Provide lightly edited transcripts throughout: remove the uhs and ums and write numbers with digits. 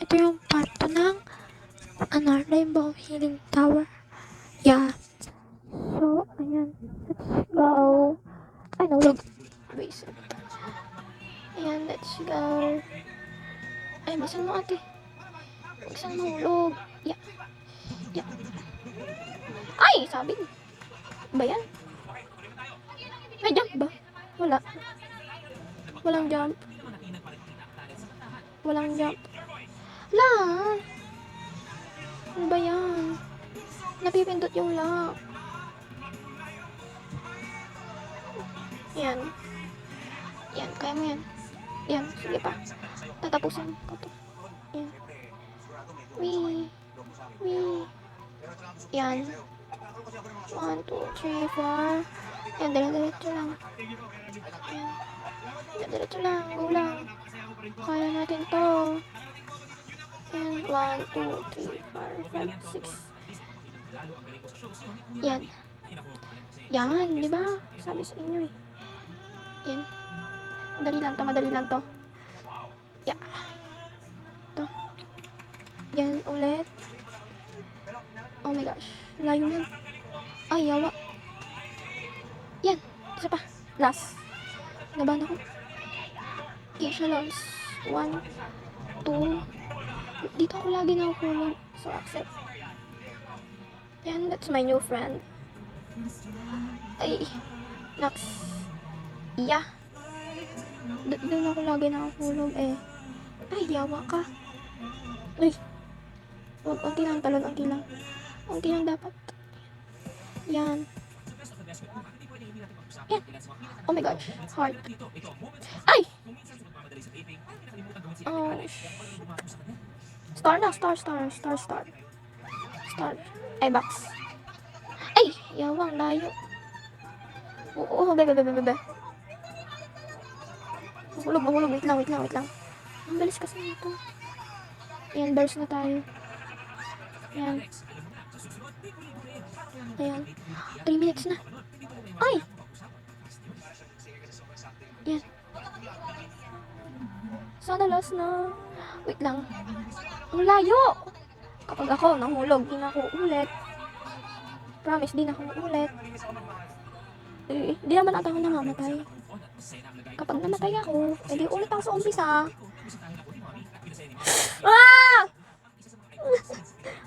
ito yung part 2 ng Rainbow Healing Tower. Yeah. So, ayan. Let's go. Ay, nahulog. Wait. Ayan, let's go. Ay, bisan mo ate. Bisan mahulog. Yeah. Yeah. Ay, sabi. Ba yan? May jump ba? Wala. Walang jump. Walang jump. La. Ano ba yan? Napipindot yung lock. Yan. Yan, kaya mo yan. Yan, sige pa. Tatapusin ko to. Yan. Wee. Wee. Yan. 1, 2, 3, 4. Yan, dire-diretso lang. Yan. Dire-diretso lang. Go lang. Kaya natin to. Yan. 1, 2, 3, 4, 5, 6. Yan. Yan, di ba? Sabi sa inyo eh. Yan. Madali lang to, madali lang to. Yeah. To. Yan, ulit. Oh my gosh. Layo yan. Ay, yawa. Yan. Isa pa. Last. Nabahan ako. Echelons. 1, 2. Dito ako lagi nakukulog. So, accept. Yan, that's my new friend. Ay. Next. Yeah. Doon ako lagi nakakulog eh. Ay, yawa ka. Ay. Unti lang talon, unti lang. Unti lang dapat. Yan. Yan. Oh my gosh. Heart. Ay! Oh, star na, star. Star. Ay, box. Ay! Yawang layo. Oo, bebe. Mahulog. Wait lang. Ang bilis kasi nito. Yan, burst na tayo. Yan. Ayan. 3 minutes na. Ay! Yan. Sana last na. Wait lang. Ang layo! Kapag ako nahulog, di na ako ulit. Promise, di na ako ulit. Eh, di naman ata ako namamatay. Kapag namatay ako, edi ulit ako sa umpisa. Ah!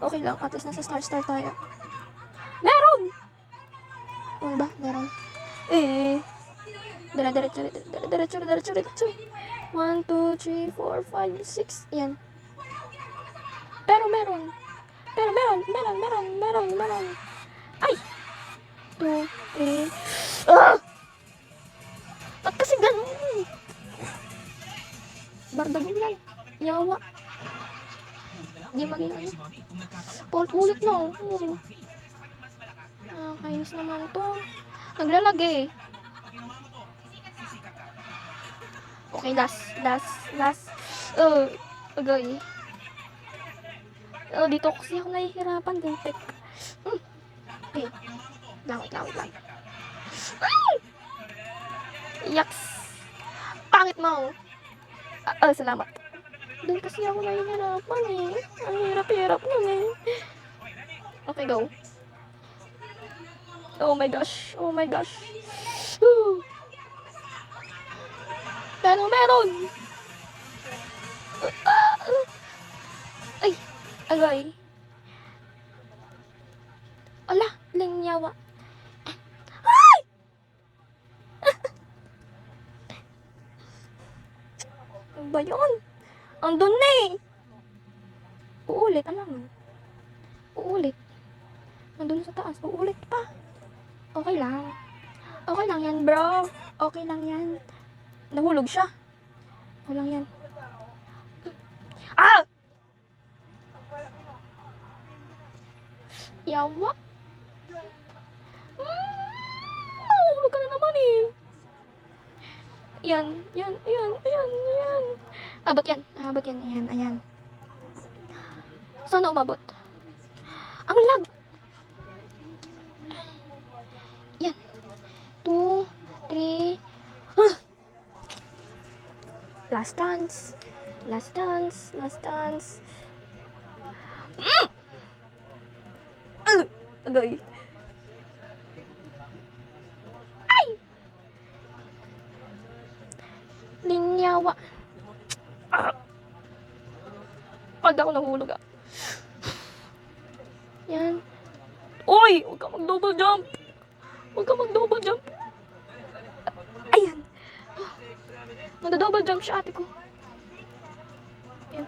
Okay lang, at least nasa star tayo. Meron! Ano ba? Meron. Eh. Diretso. 1, 2, 3, 4, 5, 6. Yan. Pero meron. Meron. Ay! 2, 3. Ah! Ba't kasi ganun? Bardagin yan. Yawa. Di maging ano. Ulit na. Kainis naman to. Naglalagay. Okay, last. Agay. Dito kasi ako nahihirapan. Tek. Okay. Lang. Ay! Yaks. Pangit mo. Salamat. Doon kasi ako nahihirapan eh. Ang hirap nun eh. Okay, go. Oh my gosh. Woo. Meron. Ay, agay. Ala, lingyawa. Ay! Ano ba yun? Andun na eh. Uulit, alam mo. Uulit. Nandun sa taas. Uulit pa. Okay lang yan, bro. Okay lang yan. Nahulog siya. Walang yan. Ah! Yawa. Nahulog ka na naman eh. Yan. Abot yan. Ayan. Sana umabot. Ang lag. Yan. 2, 3. Last chance. Last dance, last dance. Agay. Ay! Linyawa. Pag ako nahulog Yan. Uy! Huwag ka mag-double jump! Huwag ka mag-double jump! Ayan! Nag-double jump siya ate ko. Ayan.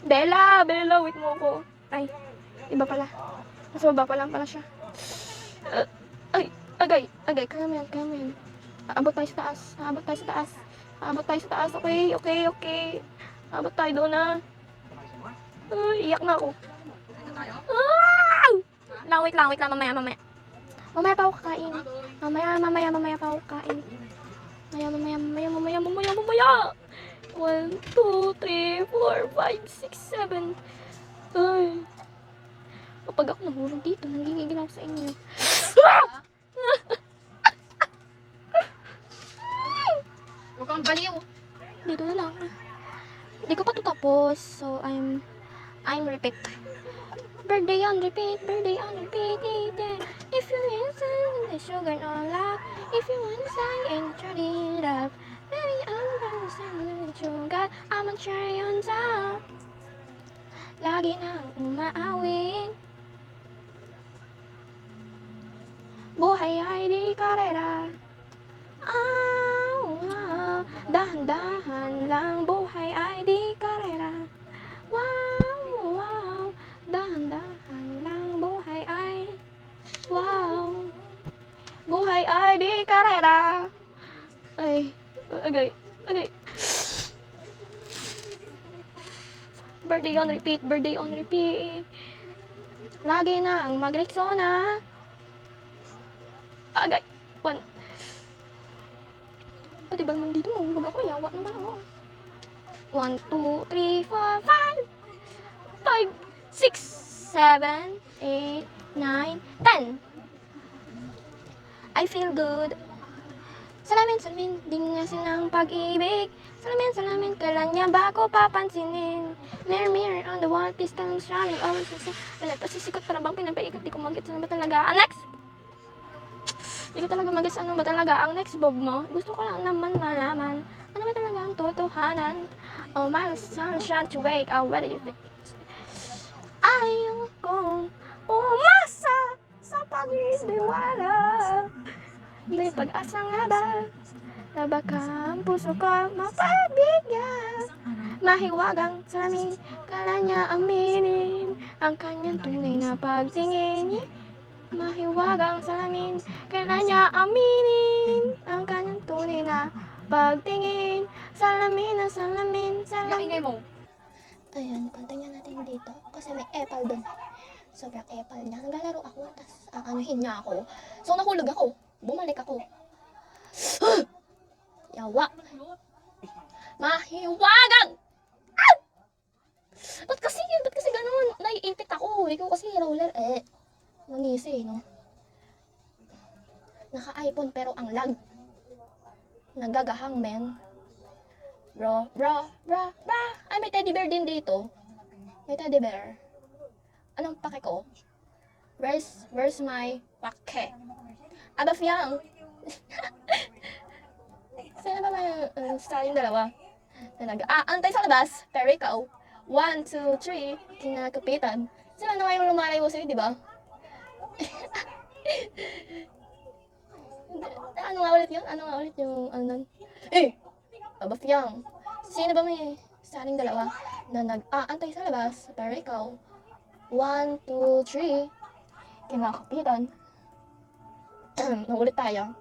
Bella! Bella! Wait mo ako. Ay, iba pala. Nasa baba pa lang pala siya. Ay! Agay! Agay! Kaya mo yan, kaya mo yan. Aabot tayo sa taas. Aabot tayo sa taas. Aabot tayo sa taas. Okay, okay, okay. Aabot tayo doon na. Ay, iyak na ako. Wait lang, mamaya. Mamaya pa ako kakain. Mamaya pa ako kakain. Mamaya. 1, 2, 3, 4, 5, 6, 7. Ay. Kapag ako nahulog dito, nanggigigil ako sa inyo. Huwag kang baliw. Dito na lang. Hindi ko pa ito tapos. So, I'm repeat. Birthday on repeat. Yeah. If you listen, the sugar on lock. If you want to say and turn it up. Baby, I'm gonna sing the sugar. I'm a cherry on top. Lagi nang umaawit. Buhay ay di karera. Dahan-dahan lang. Buhay ay di karera. Wow. Dahan-dahan lang. Buhay ay wow. Buhay ay di karera. Ay, agay. Birthday on repeat. Lagi nang mag-Rexona. Agay. 1. Pati ba naman dito mo? Huwag ako, yawa naman ako. 1, 2, 3, 4, 5, 6, 7, 8, 9, 10. I feel good. Salamin, dingasin ng pag-ibig. Salamin, kailan niya ba ako papansinin? Mirror on the wall, pistol shining always the same. Wala pa sisikot para bang pinapaikot, di ko mag-gets ano ba talaga. Next! Di ko talaga mag-gets ano ba talaga ang next bob mo. Gusto ko lang naman malaman. Ano ba talaga ang totohanan? Oh my sunshine to wake up, what do you think? Ayaw kong umasa sa pag-iiwala. May pag-asa nga ba? Na baka ang puso ko mapagbigyan. Mahiwagang salamin, kala niya aminin ang kanyang tunay na pagtingin. Mahiwagang salamin, kala niya aminin ang kanyang tunay na pagtingin. Salamin. Yung ingay mo. Ayan, pantay natin dito kasi may epal doon. Sobrang epal niya. Naglalaro ako, tapos aanuhin niya ako. So nahulog ako. Bumalik ako. Yawa. Mahiwagang! Ah! Ba't kasi ganun? Naiipit ako. Ikaw kasi roller. Manisi, no? Naka-iPhone pero ang lag. Nagagahang, men. Bro. Ay, may teddy bear din dito. May teddy bear. Anong pake ko? Where's my pake? Above yang. Sino ba may yung dalawa? Antay sa labas, pero ikaw. 1, 2, 3, kinakapitan. Sila na ngayong lumalayo sa'yo, di ba? Ano nga ulit yung ano? Above yang. Sino ba may saling dalawa na antay sa labas, pero ikaw. 1, 2, 3, kinakapitan. Naulit tayo.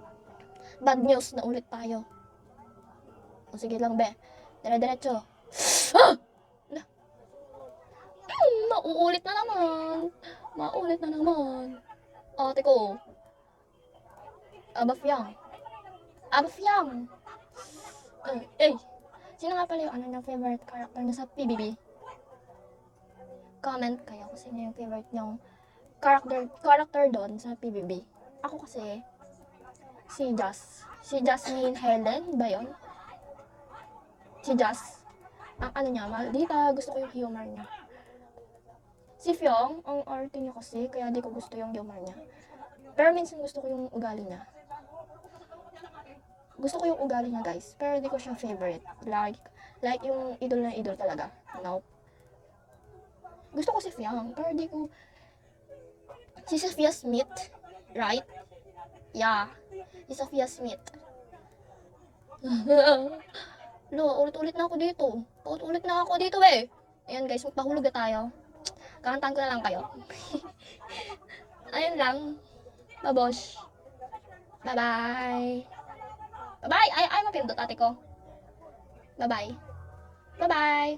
Bad news, naulit tayo. O sige lang, be. Dire-diretso. Mauulit na naman. Ate ko. Above yang. Sino nga pala yung favorite character na sa PBB? Comment kayo kung sino yung favorite nyong character doon sa PBB. Ako kasi, si Jasmine Helen ba yun? Si ang ano niya, maldita, gusto ko yung humor niya. Si Fyong, ang arte niya kasi, kaya di ko gusto yung humor niya. Pero minsan gusto ko yung ugali niya. Gusto ko yung ugali niya, guys. Pero di ko siya favorite. Like yung idol na idol talaga. No. Gusto ko si Fyong, pero di ko... Si Sophia Smith, right? Yeah. Si Sophia Smith. Lo, ulit-ulit na ako dito. Ulit-ulit na ako dito, eh. Ayan, guys, magpahulog na tayo. Kakantahan ko na lang kayo. Ayun lang. Babosh. Bye-bye. Bye-bye! Ay, mapindot ate ko. Bye-bye. Bye-bye!